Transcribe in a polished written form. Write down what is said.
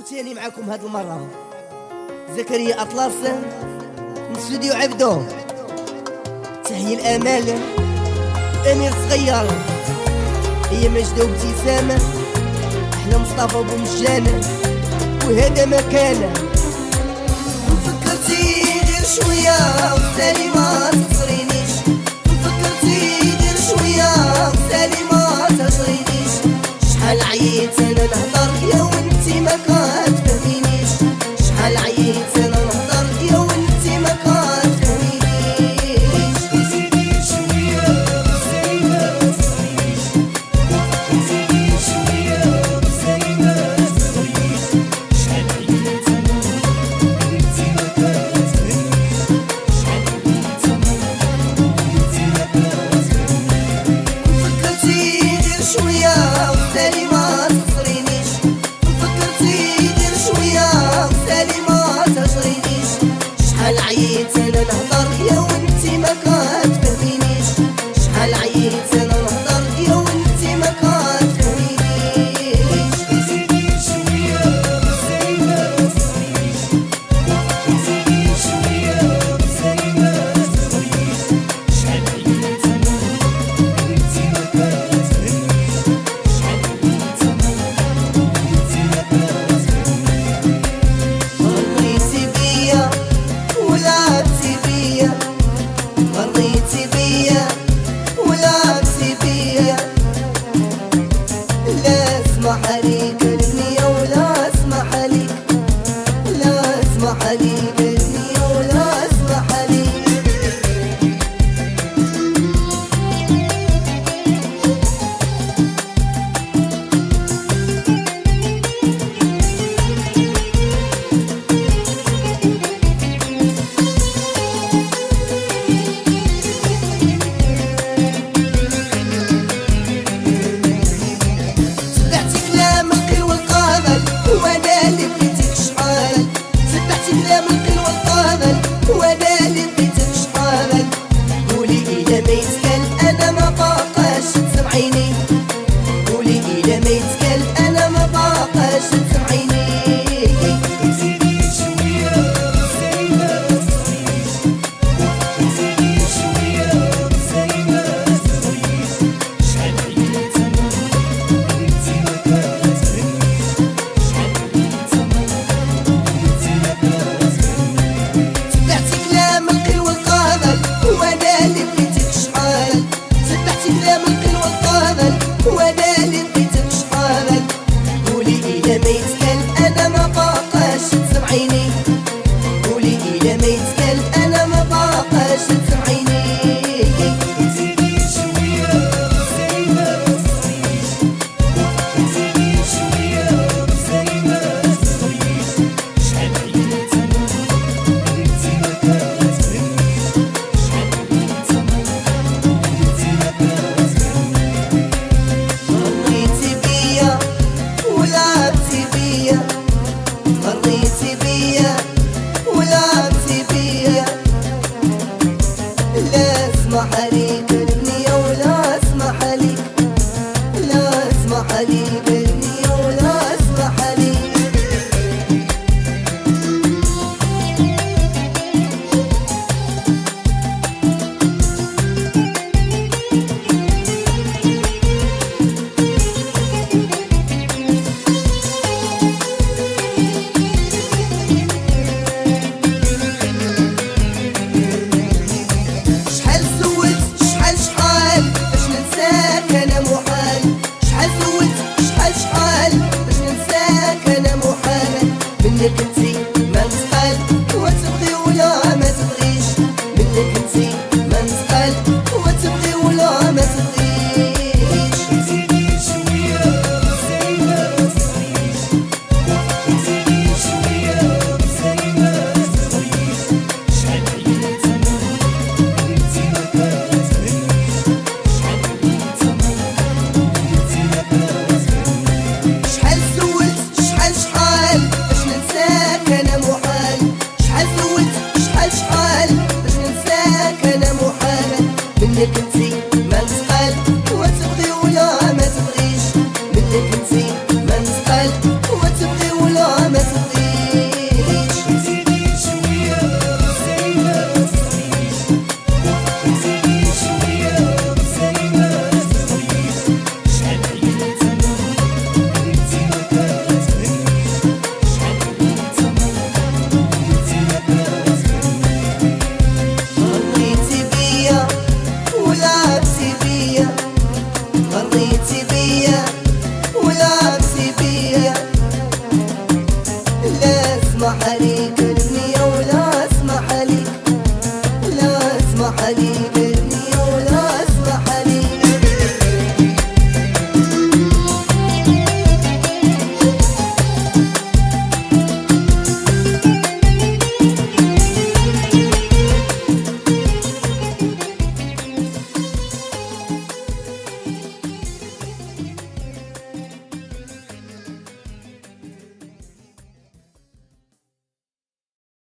وتاني معكم هاد المرة زكريا أطلس من استوديو عبدو. تحية الأمال أمير صغير، هي مجدة وابتسامة، أحلى مصطفى أبو مجانة، وهذا مكانه. فكرتي غير شوية وسالي ما تصرينيش، فكرتي غير شوية وسالي ما تشرينيش. شحال عييت أنا نهضر يا وانتي ما كتفهمينيش، شحال عييت أنا نهضر يا وانتي ما كتفهمينيش. زيدي شوية وسالي ما تصرينيش، زيدي شوية وسالي ما تصرينيش. شحال عييت أنا نهضر وانتي ما كتفهميش، شحال عييت أنا نهضر وانتي ما كتفهميش. فكرتي غير شوية وسالي ما تصرينيش، فكرتي غير شوية وسالي ما تشرينيش. شحال عييت أنا نهضر يا وانتي ما كتفهمينيش، شحال عييت أنا نهضر يا وانتي ما كتفهمينيش. زيدي شوية وسالي ما تصرينيش، زيدي شوية وسالي ما تصرينيش. شحال عييت أنا نهضر وانتي ما كتفهميش، شحال عييت أنا نهضر وانتي ما كتفهميش. مريتي بيا ولعبتي بيا، مريتي بيا ولعبتي بيا. لا اسمح عليك الدنيا ولا اسمح عليك، لا اسمح عليك الدنيا ولا اسمح عليك. سمعتي كلام القيل والقابل وانا اللي بغيتك شحال، سمعتي كلام القيل والقابل وانا اللي بغيتك شحال. قولي إلا ما يتقال أنا ما باقاش تسمعيني، قولي إلا ما يتقال أنا ما باقاش تسمعيني. زيدي شوية وسالي ما تصرينيش، زيدي شوية وسالي ما تصرينيش. شحال عييت أنا نهضر وانتي ما كتفهميش، شحال عييت أنا نهضر وانتي ما كتفهميش. سمعتي كلام القيل والقابل وانا اللي بغيتك شحال، سمعتي كلام القيل والقابل وانا اللي بغيتك شحال. قولي إلا ما يتقال أنا ما باقاش تسمعيني.